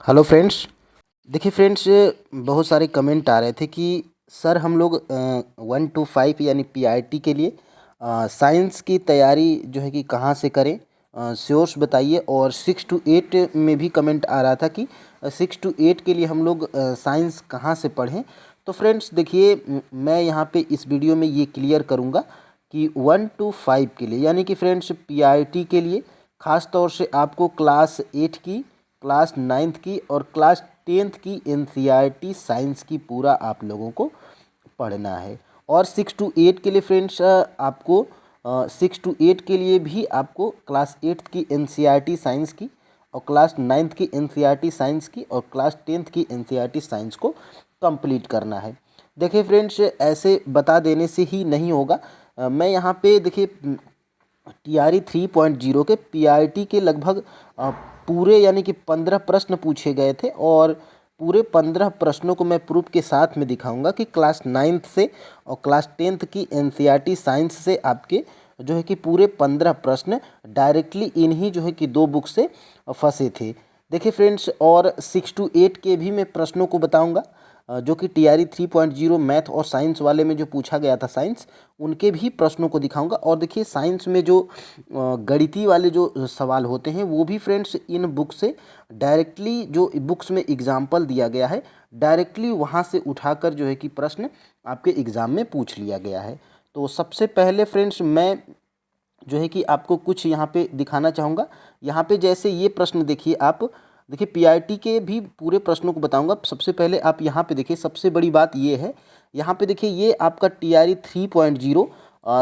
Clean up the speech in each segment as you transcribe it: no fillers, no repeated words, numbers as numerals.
Hello friends. देखिए friends, बहुत सारे कमेंट आ रहे थे कि सर हम लोग 1 to 5 यानी पीआईटी के लिए साइंस की तैयारी जो है कि कहाँ से करें, सोर्स बताइए। और 6 to 8 में भी कमेंट आ रहा था कि 6 to 8 के लिए हम लोग साइंस कहाँ से पढ़ें। तो फ्रेंड्स देखिए, मैं यहाँ पे इस वीडियो में ये क्लियर करूँगा कि 1 to 5 के लिए यानी कि फ्रेंड्स पीआईटी के लिए ख़ास तौर से आपको क्लास 8 की, क्लास 9th की और क्लास 10th की एनसीईआरटी साइंस की पूरा आप लोगों को पढ़ना है। और 6 to 8 के लिए फ्रेंड्स आपको 6 to 8 के लिए भी आपको क्लास 8th की एनसीईआरटी साइंस की और क्लास 9th की एनसीईआरटी साइंस की और क्लास 10th की एनसीईआरटी साइंस को कंप्लीट करना है। देखिए फ्रेंड्स, ऐसे बता देने से ही नहीं होगा। मैं यहाँ पे देखिए टीआरई 3.0 के पीआईटी के लगभग पूरे यानी कि 15 प्रश्न पूछे गए थे और पूरे 15 प्रश्नों को मैं प्रूफ के साथ में दिखाऊंगा कि क्लास 9th से और क्लास 10th की एनसीईआरटी साइंस से आपके जो है कि पूरे 15 प्रश्न डायरेक्टली इन्हीं जो है कि दो बुक से फंसे थे। देखिए फ्रेंड्स, और 6 to 8 के भी मैं प्रश्नों को बताऊंगा जो कि टीआरई 3.0 मैथ और साइंस वाले में जो पूछा गया था साइंस, उनके भी प्रश्नों को दिखाऊंगा। और देखिए साइंस में जो गणितीय वाले जो सवाल होते हैं वो भी फ्रेंड्स इन बुक से डायरेक्टली, जो बुक्स में एग्जाम्पल दिया गया है डायरेक्टली वहाँ से उठाकर जो है कि प्रश्न आपके एग्ज़ाम में पूछ लिया गया है। तो सबसे पहले फ्रेंड्स मैं जो है कि आपको कुछ यहाँ पे दिखाना चाहूँगा। यहाँ पे जैसे ये प्रश्न देखिए, आप देखिए पीआईटी के भी पूरे प्रश्नों को बताऊँगा। सबसे पहले आप यहाँ पे देखिए, सबसे बड़ी बात ये है, यहाँ पे देखिए ये आपका टीआरई 3.0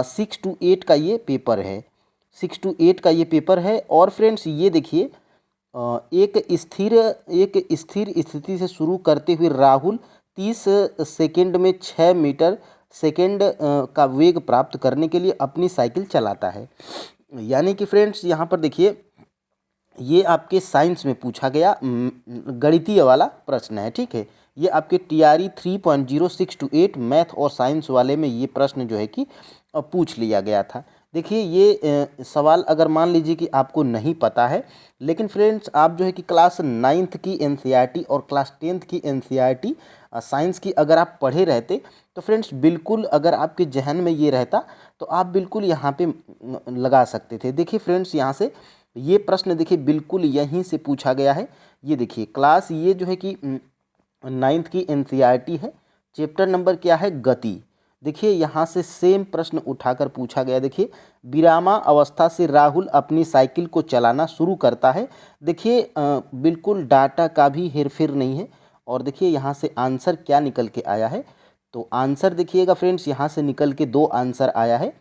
6 to 8 का ये पेपर है। 6 to 8 का ये पेपर है। और फ्रेंड्स ये देखिए, एक स्थिर स्थिति से शुरू करते हुए राहुल 30 सेकंड में 6 मीटर सेकंड का वेग प्राप्त करने के लिए अपनी साइकिल चलाता है। यानी कि फ्रेंड्स यहाँ पर देखिए, ये आपके साइंस में पूछा गया गणितीय वाला प्रश्न है, ठीक है। ये आपके टीआरई 3.0 6 to 8 मैथ और साइंस वाले में ये प्रश्न जो है कि पूछ लिया गया था। देखिए ये सवाल अगर मान लीजिए कि आपको नहीं पता है, लेकिन फ्रेंड्स आप जो है कि क्लास 9th की एनसीईआरटी और क्लास 10th की एनसीईआरटी साइंस की अगर आप पढ़े रहते तो फ्रेंड्स बिल्कुल, अगर आपके जहन में ये रहता तो आप बिल्कुल यहाँ पे लगा सकते थे। देखिए फ्रेंड्स, यहाँ से ये प्रश्न देखिए बिल्कुल यहीं से पूछा गया है। ये देखिए क्लास, ये जो है कि 9th की एनसीईआरटी है, चैप्टर नंबर क्या है, गति। देखिए यहाँ से सेम प्रश्न उठाकर पूछा गया। देखिए, विरामा अवस्था से राहुल अपनी साइकिल को चलाना शुरू करता है। देखिए बिल्कुल डाटा का भी हेरफेर नहीं है। और देखिए यहाँ से आंसर क्या निकल के आया है, तो आंसर देखिएगा फ्रेंड्स, यहाँ से निकल के दो आंसर आया है।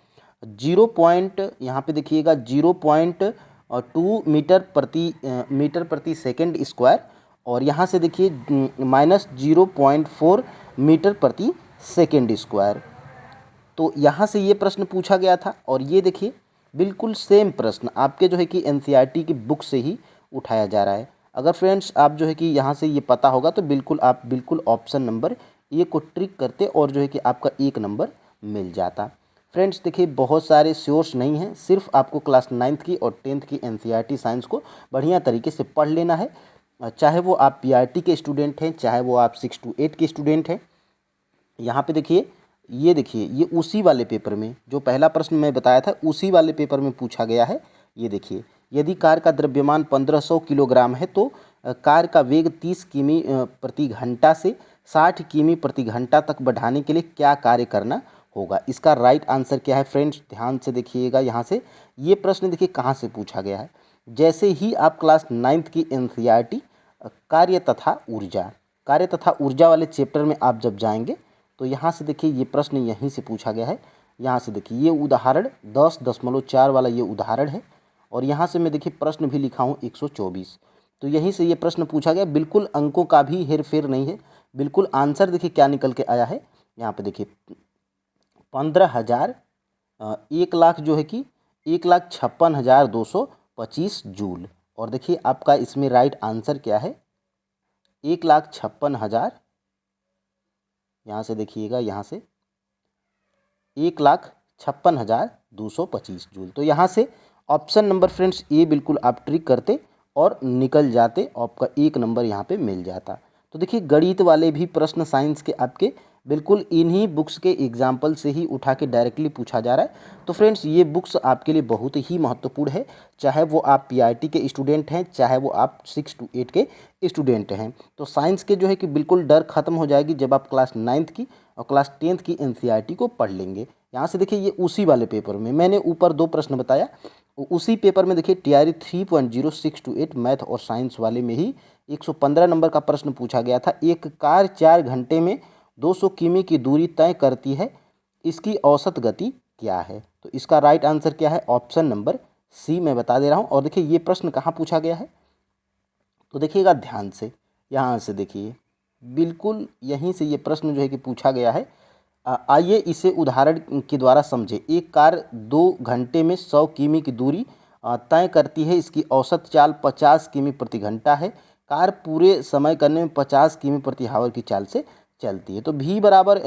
0 पॉइंट, यहाँ पे देखिएगा 0.2 मीटर प्रति सेकेंड स्क्वायर, और यहाँ से देखिए -0.4 मीटर प्रति सेकेंड स्क्वायर। तो यहाँ से ये प्रश्न पूछा गया था। और ये देखिए बिल्कुल सेम प्रश्न आपके जो है कि एनसीईआरटी की बुक से ही उठाया जा रहा है। अगर फ्रेंड्स आप जो है कि यहाँ से ये पता होगा तो बिल्कुल आप बिल्कुल ऑप्शन नंबर ए को ट्रिक करते और जो है कि आपका 1 नंबर मिल जाता। फ्रेंड्स देखिए, बहुत सारे सोर्स नहीं हैं, सिर्फ आपको क्लास 9th की और 10th की एनसीईआरटी साइंस को बढ़िया तरीके से पढ़ लेना है। चाहे वो आप पीआरटी के स्टूडेंट हैं, चाहे वो आप 6 to 8 के स्टूडेंट हैं। यहाँ पे देखिए, ये देखिए, ये उसी वाले पेपर में जो पहला प्रश्न मैं बताया था उसी वाले पेपर में पूछा गया है। ये देखिए, यदि कार का द्रव्यमान 1500 किलोग्राम है तो कार का वेग 30 किमी प्रति घंटा से 60 किमी प्रति घंटा तक बढ़ाने के लिए क्या कार्य करना होगा। इसका राइट आंसर क्या है फ्रेंड्स, ध्यान से देखिएगा। यहाँ से ये प्रश्न देखिए कहाँ से पूछा गया है। जैसे ही आप क्लास 9th की एनसीईआरटी कार्य तथा ऊर्जा वाले चैप्टर में आप जब जाएंगे तो यहाँ से देखिए ये प्रश्न यहीं से पूछा गया है। यहाँ से देखिए ये उदाहरण 10.4 वाला ये उदाहरण है। और यहाँ से मैं देखिए प्रश्न भी लिखा हूँ 124। तो यहीं से ये प्रश्न पूछा गया, बिल्कुल अंकों का भी हेर फेर नहीं है। बिल्कुल आंसर देखिए क्या निकल के आया है। यहाँ पे देखिए 15,000 1 लाख जो है कि 1,56,225 जूल। और देखिए आपका इसमें राइट आंसर क्या है, 1,56,000, यहाँ से देखिएगा, यहाँ से 1,56,225 जूल। तो यहाँ से ऑप्शन नंबर फ्रेंड्स ए बिल्कुल आप ट्रिक करते और निकल जाते, आपका 1 नंबर यहाँ पे मिल जाता। तो देखिए गणित वाले भी प्रश्न साइंस के आपके बिल्कुल इन्हीं बुक्स के एग्जाम्पल से ही उठा के डायरेक्टली पूछा जा रहा है। तो फ्रेंड्स ये बुक्स आपके लिए बहुत ही महत्वपूर्ण है, चाहे वो आप पीआईटी के स्टूडेंट हैं, चाहे वो आप 6 to 8 के स्टूडेंट हैं। तो साइंस के जो है कि बिल्कुल डर खत्म हो जाएगी जब आप क्लास 9th की और क्लास 10th की एनसीईआरटी को पढ़ लेंगे। यहाँ से देखिए ये उसी वाले पेपर में मैंने ऊपर 2 प्रश्न बताया, उसी पेपर में देखिए टीआरई 3.0 6 to 8 मैथ और साइंस वाले में ही 115 नंबर का प्रश्न पूछा गया था। एक कार 4 घंटे में 200 किमी की दूरी तय करती है, इसकी औसत गति क्या है? तो इसका राइट आंसर क्या है? ऑप्शन नंबर सी मैं बता दे रहा हूँ। और देखिए ये प्रश्न कहाँ पूछा गया है, तो देखिएगा ध्यान से, यहाँ से देखिए बिल्कुल यहीं से ये प्रश्न जो है कि पूछा गया है। आइए इसे उदाहरण के द्वारा समझे। एक कार 2 घंटे में 100 किमी की दूरी तय करती है, इसकी औसत चाल 50 किमी प्रति घंटा है। कार पूरे समय करने में 50 किमी प्रति हावर की चाल से चलती है। तो v बराबर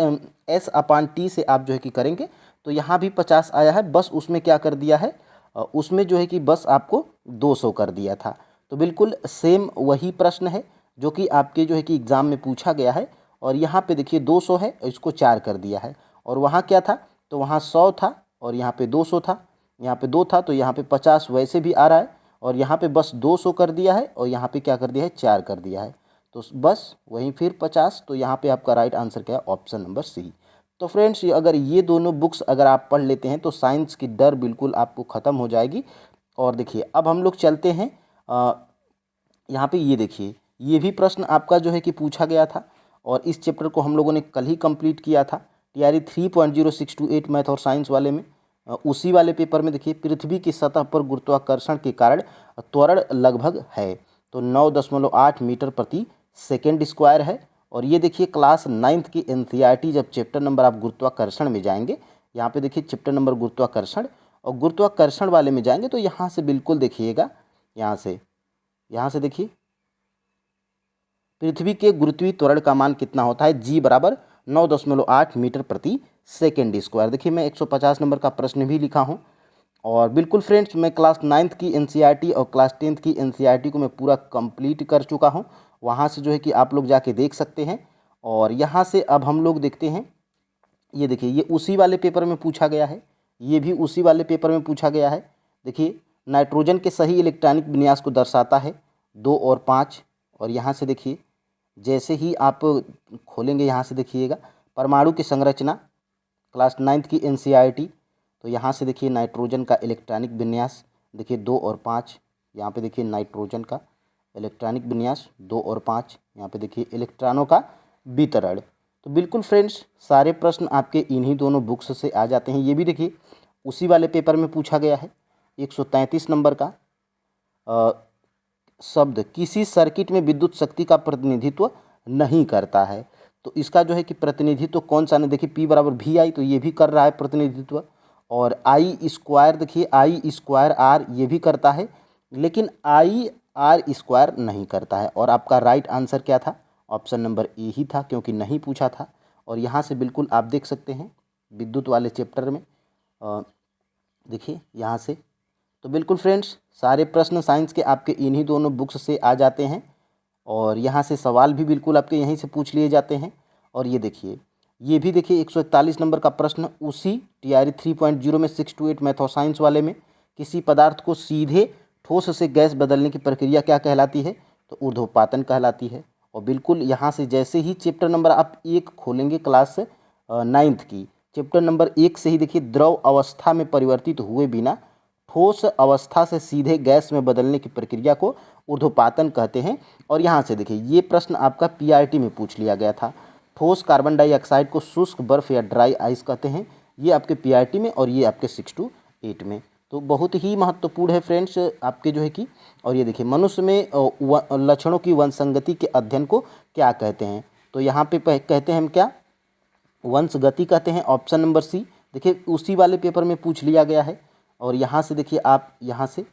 S/T से आप जो है कि करेंगे, तो यहाँ भी 50 आया है, बस उसमें क्या कर दिया है, उसमें जो है कि बस आपको 200 कर दिया था। तो बिल्कुल सेम वही प्रश्न है जो कि आपके जो है कि एग्ज़ाम में पूछा गया है। और यहाँ पे देखिए 200 है, इसको 4 कर दिया है। और वहाँ क्या था, तो वहाँ 100 था और यहाँ पे 200 था, यहाँ पे 2 था, तो यहाँ पे 50 वैसे भी आ रहा है और यहाँ पे बस 200 कर दिया है और यहाँ पे क्या कर दिया है, 4 कर दिया है, तो बस वहीं फिर 50। तो यहाँ पे आपका राइट आंसर क्या है, ऑप्शन नंबर सी। तो फ्रेंड्स अगर ये दोनों बुक्स अगर आप पढ़ लेते हैं तो साइंस की डर बिल्कुल आपको ख़त्म हो जाएगी। और देखिए अब हम लोग चलते हैं यहाँ पे, ये देखिए ये भी प्रश्न आपका जो है कि पूछा गया था और इस चैप्टर को हम लोगों ने कल ही कंप्लीट किया था टीआरई 3.0 6 to 8 मैथ और साइंस वाले में। उसी वाले पेपर में देखिए पृथ्वी की सतह पर गुरुत्वाकर्षण के कारण त्वरण लगभग है, तो 9.8 मीटर प्रति सेकेंड स्क्वायर है। और ये देखिए क्लास 9th की एनसीईआरटी जब चैप्टर नंबर आप गुरुत्वाकर्षण में जाएंगे, यहाँ पे देखिए चैप्टर नंबर गुरुत्वाकर्षण, और गुरुत्वाकर्षण वाले में जाएंगे तो यहाँ से बिल्कुल देखिएगा, यहाँ से देखिए पृथ्वी के गुरुत्वीय त्वरण का मान कितना होता है, g बराबर 9.8 मीटर प्रति सेकेंड स्क्वायर। देखिए मैं 150 नंबर का प्रश्न भी लिखा हूँ। और बिल्कुल फ्रेंड्स मैं क्लास 9th की एनसीईआरटी और क्लास 10th की एनसीईआरटी को मैं पूरा कंप्लीट कर चुका हूँ, वहाँ से जो है कि आप लोग जाके देख सकते हैं। और यहाँ से अब हम लोग देखते हैं, ये देखिए ये उसी वाले पेपर में पूछा गया है, ये भी उसी वाले पेपर में पूछा गया है। देखिए नाइट्रोजन के सही इलेक्ट्रॉनिक विन्यास को दर्शाता है 2 और 5। और यहाँ से देखिए जैसे ही आप खोलेंगे, यहाँ से देखिएगा परमाणु की संरचना क्लास 9th की एनसीईआरटी, तो यहाँ से देखिए नाइट्रोजन का इलेक्ट्रॉनिक विन्यास देखिए 2 और 5, यहाँ पे देखिए नाइट्रोजन का इलेक्ट्रॉनिक विन्यास 2 और 5, यहाँ पे देखिए इलेक्ट्रॉनों का वितरण। तो बिल्कुल फ्रेंड्स सारे प्रश्न आपके इन्हीं दोनों बुक्स से आ जाते हैं। ये भी देखिए उसी वाले पेपर में पूछा गया है, 133 नंबर का शब्द किसी सर्किट में विद्युत शक्ति का प्रतिनिधित्व नहीं करता है। तो इसका जो है कि प्रतिनिधित्व कौन सा नहीं, देखिए P बराबर VI, तो ये भी कर रहा है प्रतिनिधित्व। और I स्क्वायर, देखिए I स्क्वायर R ये भी करता है, लेकिन I R स्क्वायर नहीं करता है। और आपका राइट आंसर क्या था, ऑप्शन नंबर ए ही था, क्योंकि नहीं पूछा था। और यहाँ से बिल्कुल आप देख सकते हैं विद्युत वाले चैप्टर में, देखिए यहाँ से। तो बिल्कुल फ्रेंड्स सारे प्रश्न साइंस के आपके इन्हीं दोनों बुक्स से आ जाते हैं और यहाँ से सवाल भी बिल्कुल आपके यहीं से पूछ लिए जाते हैं। और ये देखिए ये भी देखिए 141 नंबर का प्रश्न उसी टीआरई 3.0 में 6 to 8 मैथ और साइंस वाले में, किसी पदार्थ को सीधे ठोस से गैस बदलने की प्रक्रिया क्या कहलाती है, तो ऊर्ध्वपातन कहलाती है। और बिल्कुल यहाँ से जैसे ही चैप्टर नंबर आप 1 खोलेंगे क्लास 9th की, चैप्टर नंबर 1 से ही देखिए द्रव अवस्था में परिवर्तित हुए बिना ठोस अवस्था से सीधे गैस में बदलने की प्रक्रिया को ऊर्ध्वपातन कहते हैं। और यहाँ से देखिए ये प्रश्न आपका पीआरटी में पूछ लिया गया था, ठोस कार्बन डाइऑक्साइड को शुष्क बर्फ या ड्राई आइस कहते हैं, ये आपके पीआरटी में और ये आपके 6 to 8 में। तो बहुत ही महत्वपूर्ण है फ्रेंड्स आपके जो है कि। और ये देखिए मनुष्य में लक्षणों की वंशगति के अध्ययन को क्या कहते हैं, तो यहाँ पे कहते हैं हम क्या, वंशगति कहते हैं, ऑप्शन नंबर सी। देखिए उसी वाले पेपर में पूछ लिया गया है। और यहाँ से देखिए आप यहाँ से,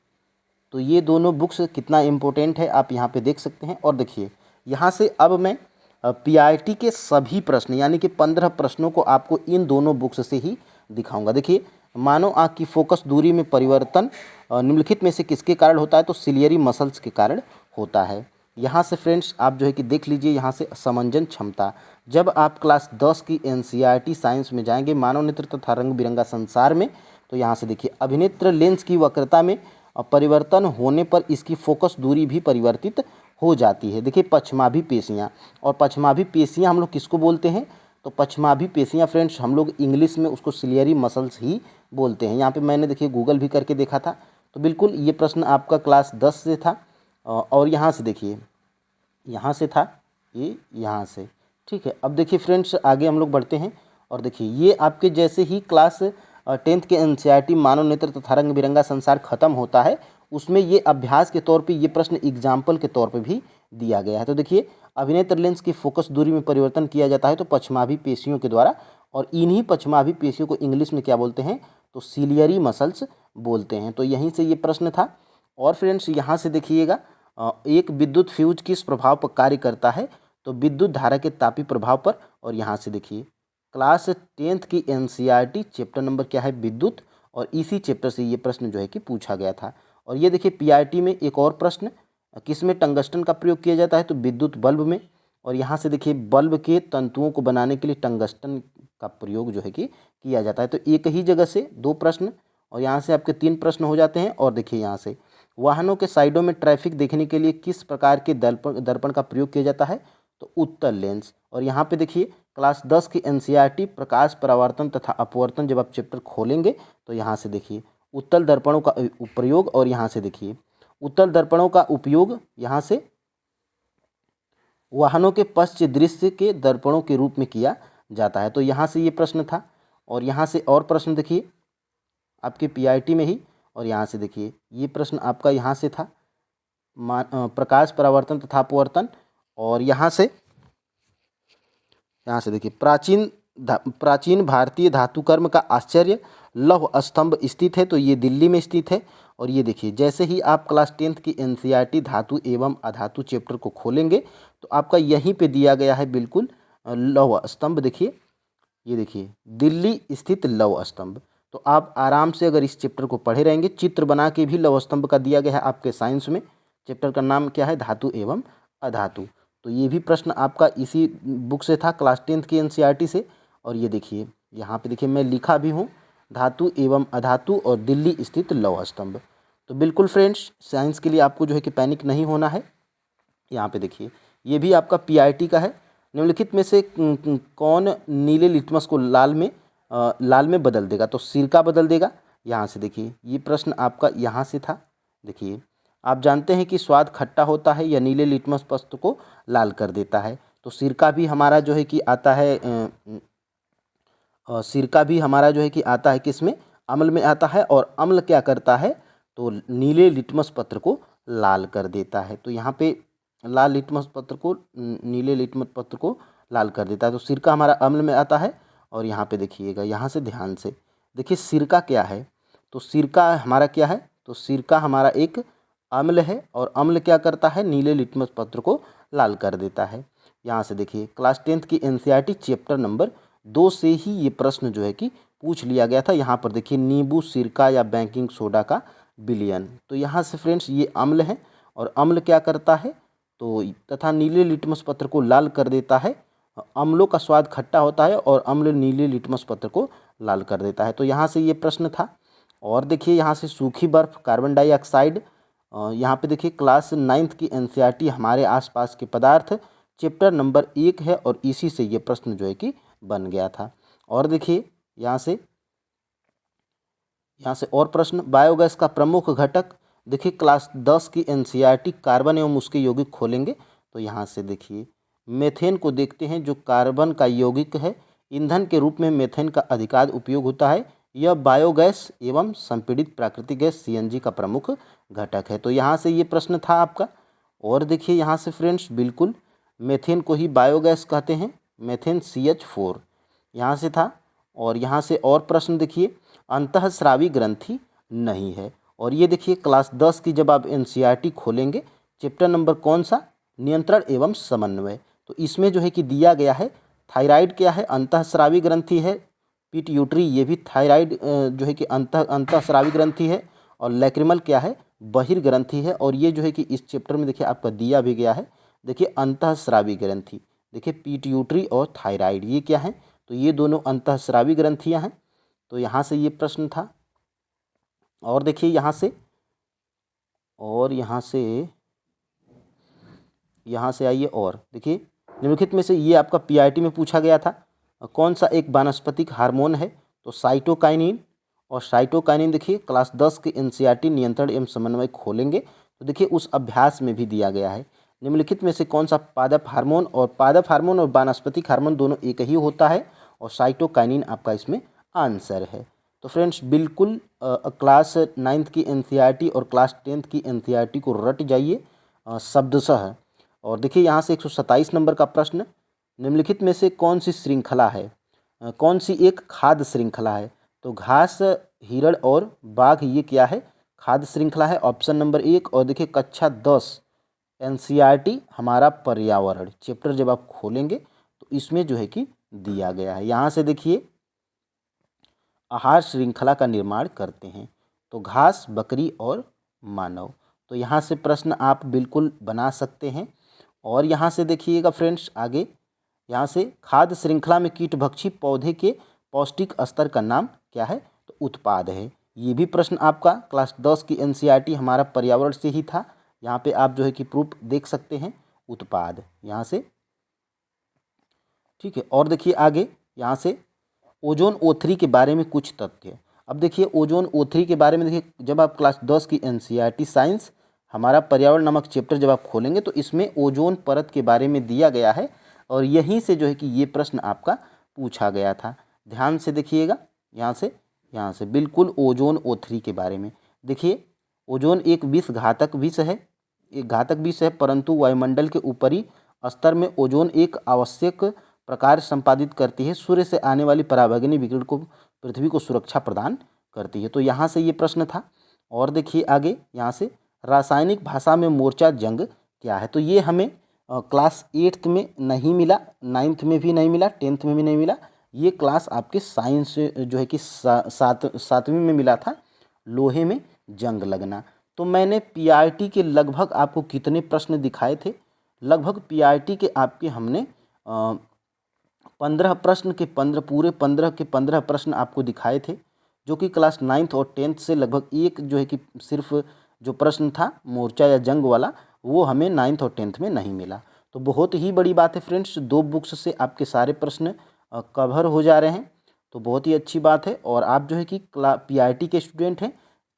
तो ये दोनों बुक्स कितना इम्पोर्टेंट है आप यहाँ पे देख सकते हैं। और देखिए यहाँ से अब मैं पीआईटी के सभी प्रश्न यानी कि 15 प्रश्नों को आपको इन दोनों बुक्स से ही दिखाऊंगा। देखिए मानव आँख की फोकस दूरी में परिवर्तन निम्नलिखित में से किसके कारण होता है, तो सिलियरी मसल्स के कारण होता है। यहाँ से फ्रेंड्स आप जो है कि देख लीजिए, यहाँ से समंजन क्षमता, जब आप क्लास 10 की एनसीईआरटी साइंस में जाएंगे मानव नेत्र तथा रंग बिरंगा संसार में, तो यहाँ से देखिए अभिनेत्र लेंस की वक्रता में परिवर्तन होने पर इसकी फोकस दूरी भी परिवर्तित हो जाती है। देखिए पश्चमाभि पेशियाँ, और पश्चमाभि पेशियाँ हम लोग किसको बोलते हैं, तो पश्चमाभि पेशियाँ फ्रेंड्स हम लोग इंग्लिश में उसको सिलियरी मसल्स ही बोलते हैं। यहाँ पे मैंने देखिए गूगल भी करके देखा था, तो बिल्कुल ये प्रश्न आपका क्लास 10 से था। और यहाँ से देखिए, यहाँ से था ये, यहाँ से, ठीक है। अब देखिए फ्रेंड्स आगे हम लोग बढ़ते हैं, और देखिए ये आपके जैसे ही क्लास 10th के एनसीईआरटी मानव नेत्र तथा रंग बिरंगा संसार खत्म होता है, उसमें ये अभ्यास के तौर पे ये प्रश्न एग्जाम्पल के तौर पे भी दिया गया है। तो देखिए अभिनेत्र लेंस की फोकस दूरी में परिवर्तन किया जाता है तो पश्चमाभि पेशियों के द्वारा, और इन्हीं पश्चमाभि पेशियों को इंग्लिश में क्या बोलते हैं, तो सिलियरी मसल्स बोलते हैं। तो यहीं से ये प्रश्न था। और फ्रेंड्स यहाँ से देखिएगा, एक विद्युत फ्यूज किस प्रभाव पर कार्य करता है, तो विद्युत धारा के तापी प्रभाव पर। और यहाँ से देखिए क्लास 10th की एनसीईआरटी चैप्टर नंबर क्या है, विद्युत, और इसी चैप्टर से ये प्रश्न जो है कि पूछा गया था। और ये देखिए पीआरटी में एक और प्रश्न, किस में टंगस्टन का प्रयोग किया जाता है, तो विद्युत बल्ब में। और यहाँ से देखिए बल्ब के तंतुओं को बनाने के लिए टंगस्टन का प्रयोग जो है कि किया जाता है। तो एक ही जगह से 2 प्रश्न, और यहाँ से आपके 3 प्रश्न हो जाते हैं। और देखिए यहाँ से वाहनों के साइडों में ट्रैफिक देखने के लिए किस प्रकार के दर्पण का प्रयोग किया जाता है, तो उत्तल लेंस। और यहाँ पे देखिए क्लास 10 की एनसीईआरटी प्रकाश परावर्तन तथा अपवर्तन, जब आप चैप्टर खोलेंगे तो यहाँ से देखिए उत्तल दर्पणों का प्रयोग, और यहाँ से देखिए उत्तल दर्पणों का उपयोग यहाँ से वाहनों के पश्च दृश्य के दर्पणों के रूप में किया जाता है। तो यहाँ से ये प्रश्न था। और यहाँ से और प्रश्न देखिए आपके पीआईटी में ही, और यहाँ से देखिए ये प्रश्न आपका यहाँ से था, प्रकाश परावर्तन तथा अपवर्तन। और यहाँ से देखिए प्राचीन भारतीय धातुकर्म का आश्चर्य लौह स्तंभ स्थित है, तो ये दिल्ली में स्थित है। और ये देखिए जैसे ही आप क्लास 10th की एनसीईआरटी धातु एवं अधातु चैप्टर को खोलेंगे तो आपका यहीं पे दिया गया है बिल्कुल लौह स्तंभ। देखिए ये देखिए दिल्ली स्थित लौह स्तंभ। तो आप आराम से अगर इस चैप्टर को पढ़े रहेंगे, चित्र बना के भी लौह स्तंभ का दिया गया है आपके साइंस में। चैप्टर का नाम क्या है, धातु एवं अधातु। तो ये भी प्रश्न आपका इसी बुक से था, क्लास 10th की एनसीईआरटी से। और ये देखिए यहाँ पे देखिए मैं लिखा भी हूँ, धातु एवं अधातु और दिल्ली स्थित लौह स्तंभ। तो बिल्कुल फ्रेंड्स साइंस के लिए आपको जो है कि पैनिक नहीं होना है। यहाँ पे देखिए ये भी आपका पीआईटी का है। निम्नलिखित में से कौन नीले लिटमस को लाल में बदल देगा, तो सिरका बदल देगा। यहाँ से देखिए ये प्रश्न आपका यहाँ से था। देखिए आप जानते हैं कि स्वाद खट्टा होता है या नीले लिटमस पत्र को लाल कर देता है, तो सिरका भी हमारा जो है कि आता है, सिरका भी हमारा जो है कि आता है किस में, अम्ल में आता है। और अम्ल क्या करता है, तो नीले लिटमस पत्र को लाल कर देता है। तो यहाँ पे लाल लिटमस पत्र को, नीले लिटमस पत्र को लाल कर देता है। तो सिरका हमारा अम्ल में आता है। और यहाँ पे देखिएगा, यहाँ से ध्यान से देखिए सिरका क्या है, तो सिरका हमारा क्या है, तो सिरका हमारा एक अम्ल है, और अम्ल क्या करता है, नीले लिटमस पत्र को लाल कर देता है। यहाँ से देखिए क्लास 10th की एनसीईआरटी चैप्टर नंबर 2 से ही ये प्रश्न जो है कि पूछ लिया गया था। यहाँ पर देखिए नींबू, सिरका या बेकिंग सोडा का विलयन। तो यहाँ से फ्रेंड्स ये अम्ल है, और अम्ल क्या करता है, तो तथा नीले लिटमस पत्र को लाल कर देता है। अम्लों का स्वाद खट्टा होता है और अम्ल नीले लिटमस पत्र को लाल कर देता है। तो यहाँ से ये प्रश्न था। और देखिए यहाँ से सूखी बर्फ, कार्बन डाइऑक्साइड, यहाँ पे देखिए क्लास 9th की एनसीईआरटी हमारे आसपास के पदार्थ चैप्टर नंबर 1 है, और इसी से ये प्रश्न जो है कि बन गया था। और देखिए यहाँ से और प्रश्न, बायोगैस का प्रमुख घटक। देखिए क्लास 10 की एनसीईआरटी कार्बन एवं उसके यौगिक खोलेंगे, तो यहाँ से देखिए मेथेन को देखते हैं, जो कार्बन का यौगिक है। ईंधन के रूप में मेथेन का अधिकांश उपयोग होता है। यह बायोगैस एवं संपीड़ित प्राकृतिक गैस सीएनजी का प्रमुख घटक है। तो यहाँ से ये प्रश्न था आपका। और देखिए यहाँ से फ्रेंड्स बिल्कुल मेथेन को ही बायोगैस कहते हैं, मेथेन CH4 यहाँ से था। और यहाँ से और प्रश्न देखिए, अंतःस्रावी ग्रंथि नहीं है। और ये देखिए क्लास 10 की जब आप एनसीईआरटी खोलेंगे, चैप्टर नंबर कौन सा, नियंत्रण एवं समन्वय। तो इसमें जो है कि दिया गया है थायराइड क्या है, अंतःस्रावी ग्रंथि है। पिट्यूटरी ये भी थायराइड जो है कि अंतःस्रावी ग्रंथि है। और लैक्रिमल क्या है, बहिर्ग्रंथि है। और ये जो है कि इस चैप्टर में देखिए आपका दिया भी गया है, देखिए अंतःस्रावी ग्रंथि, देखिए पिट्यूटरी और थायराइड ये क्या है, तो ये दोनों अंतःस्रावी ग्रंथियाँ हैं। तो यहाँ से ये प्रश्न था। और देखिए यहाँ से, और यहाँ से आइए, और देखिए निम्नलिखित में से ये आपका पीआईटी में पूछा गया था, कौन सा एक वानस्पतिक हार्मोन है, तो साइटोकाइनिन। और साइटोकाइनिन देखिए क्लास 10 के एनसीईआरटी नियंत्रण एवं समन्वय खोलेंगे तो देखिए उस अभ्यास में भी दिया गया है। निम्नलिखित में से कौन सा पादप हार्मोन, और पादप हार्मोन और वानस्पतिक हार्मोन दोनों एक ही होता है, और साइटोकाइनिन आपका इसमें आंसर है। तो फ्रेंड्स बिल्कुल क्लास 9th की एनसीईआरटी और क्लास 10th की एनसीईआरटी को रट जाइए शब्दशः। और देखिए यहाँ से 127 नंबर का प्रश्न, निम्नलिखित में से कौन सी श्रृंखला है, कौन सी एक खाद्य श्रृंखला है, तो घास, हिरण और बाघ ये क्या है, खाद्य श्रृंखला है, ऑप्शन नंबर 1। और देखिए कक्षा 10 एनसीईआरटी हमारा पर्यावरण चैप्टर जब आप खोलेंगे तो इसमें जो है कि दिया गया है। यहाँ से देखिए आहार श्रृंखला का निर्माण करते हैं, तो घास, बकरी और मानव। तो यहाँ से प्रश्न आप बिल्कुल बना सकते हैं। और यहाँ से देखिएगा फ्रेंड्स आगे, यहाँ से खाद्य श्रृंखला में कीटभक्षी पौधे के पौष्टिक स्तर का नाम क्या है, तो उत्पाद है। ये भी प्रश्न आपका क्लास 10 की एनसीईआरटी हमारा पर्यावरण से ही था। यहाँ पे आप जो है कि प्रूफ देख सकते हैं, उत्पाद यहाँ से, ठीक है। और देखिए आगे यहाँ से ओजोन O3 के बारे में कुछ तथ्य। अब देखिए ओजोन O3 के बारे में देखिए, जब आप क्लास 10 की एनसीईआरटी साइंस हमारा पर्यावरण नामक चैप्टर जब आप खोलेंगे तो इसमें ओजोन परत के बारे में दिया गया है, और यहीं से जो है कि ये प्रश्न आपका पूछा गया था। ध्यान से देखिएगा, यहाँ से बिल्कुल ओजोन O3 के बारे में देखिए। ओजोन एक घातक विष है, परंतु वायुमंडल के ऊपरी स्तर में ओजोन एक आवश्यक प्रकार संपादित करती है, सूर्य से आने वाली पराबैंगनी विकिरण को पृथ्वी को सुरक्षा प्रदान करती है। तो यहाँ से ये प्रश्न था। और देखिए आगे यहाँ से रासायनिक भाषा में मोर्चा जंग क्या है, तो ये हमें क्लास 8th में नहीं मिला, 9th में भी नहीं मिला, 10th में भी नहीं मिला। ये क्लास आपके साइंस जो है कि 7वीं में मिला था, लोहे में जंग लगना। तो मैंने पीआईटी के लगभग आपको कितने प्रश्न दिखाए थे, लगभग पीआईटी के आपके हमने 15 प्रश्न के 15 प्रश्न आपको दिखाए थे, जो कि क्लास 9th और 10th से लगभग एक जो है कि सिर्फ जो प्रश्न था मोर्चा या जंग वाला वो हमें 9th और 10th में नहीं मिला। तो बहुत ही बड़ी बात है फ्रेंड्स, 2 बुक्स से आपके सारे प्रश्न कवर हो जा रहे हैं, तो बहुत ही अच्छी बात है। और आप जो है कि पीआईटी के स्टूडेंट हैं,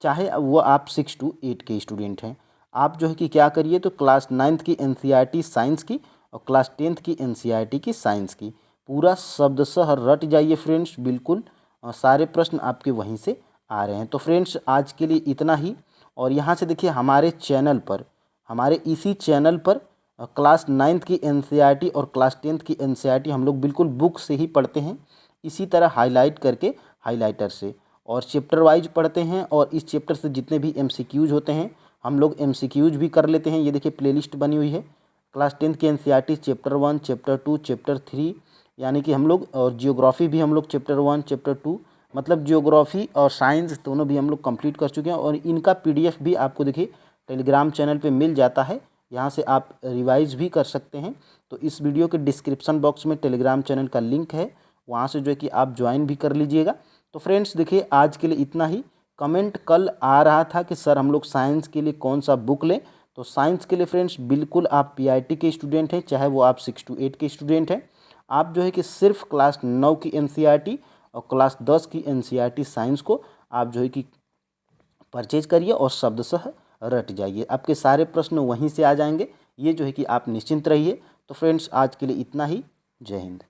चाहे वो आप 6 to 8 के स्टूडेंट हैं, आप जो है कि क्या करिए, तो क्लास 9th की एनसीईआरटी साइंस की और क्लास 10th की एनसीईआरटी की साइंस की पूरा शब्दशः रट जाइए फ्रेंड्स। बिल्कुल सारे प्रश्न आपके वहीं से आ रहे हैं। तो फ्रेंड्स आज के लिए इतना ही। और यहाँ से देखिए हमारे चैनल पर, हमारे इसी चैनल पर क्लास 9th की एनसीईआरटी और क्लास 10th की एनसीईआरटी हम लोग बिल्कुल बुक से ही पढ़ते हैं, इसी तरह हाईलाइट करके हाईलाइटर से, और चैप्टर वाइज पढ़ते हैं। और इस चैप्टर से जितने भी एमसीक्यूज होते हैं हम लोग एमसीक्यूज भी कर लेते हैं। ये देखिए प्लेलिस्ट बनी हुई है, क्लास 10th की एनसीईआरटी चैप्टर 1, चैप्टर 2, चैप्टर 3, यानी कि हम लोग, और जियोग्राफी भी हम लोग चैप्टर 1, चैप्टर 2, मतलब जियोग्राफी और साइंस दोनों भी हम लोग कंप्लीट कर चुके हैं। और इनका पीडीएफ भी आपको देखिए टेलीग्राम चैनल पे मिल जाता है, यहाँ से आप रिवाइज भी कर सकते हैं। तो इस वीडियो के डिस्क्रिप्शन बॉक्स में टेलीग्राम चैनल का लिंक है, वहाँ से जो है कि आप ज्वाइन भी कर लीजिएगा। तो फ्रेंड्स देखिए आज के लिए इतना ही। कमेंट कल आ रहा था कि सर हम लोग साइंस के लिए कौन सा बुक लें, तो साइंस के लिए फ्रेंड्स बिल्कुल आप पीआईटी के स्टूडेंट हैं, चाहे वो आप 6 to 8 के स्टूडेंट हैं, आप जो है कि सिर्फ क्लास 9 की एनसीईआरटी और क्लास 10 की एनसीईआरटी साइंस को आप जो है कि परचेज करिए और शब्दशः रट जाइए, आपके सारे प्रश्न वहीं से आ जाएंगे। ये जो है कि आप निश्चिंत रहिए। तो फ्रेंड्स आज के लिए इतना ही, जय हिंद।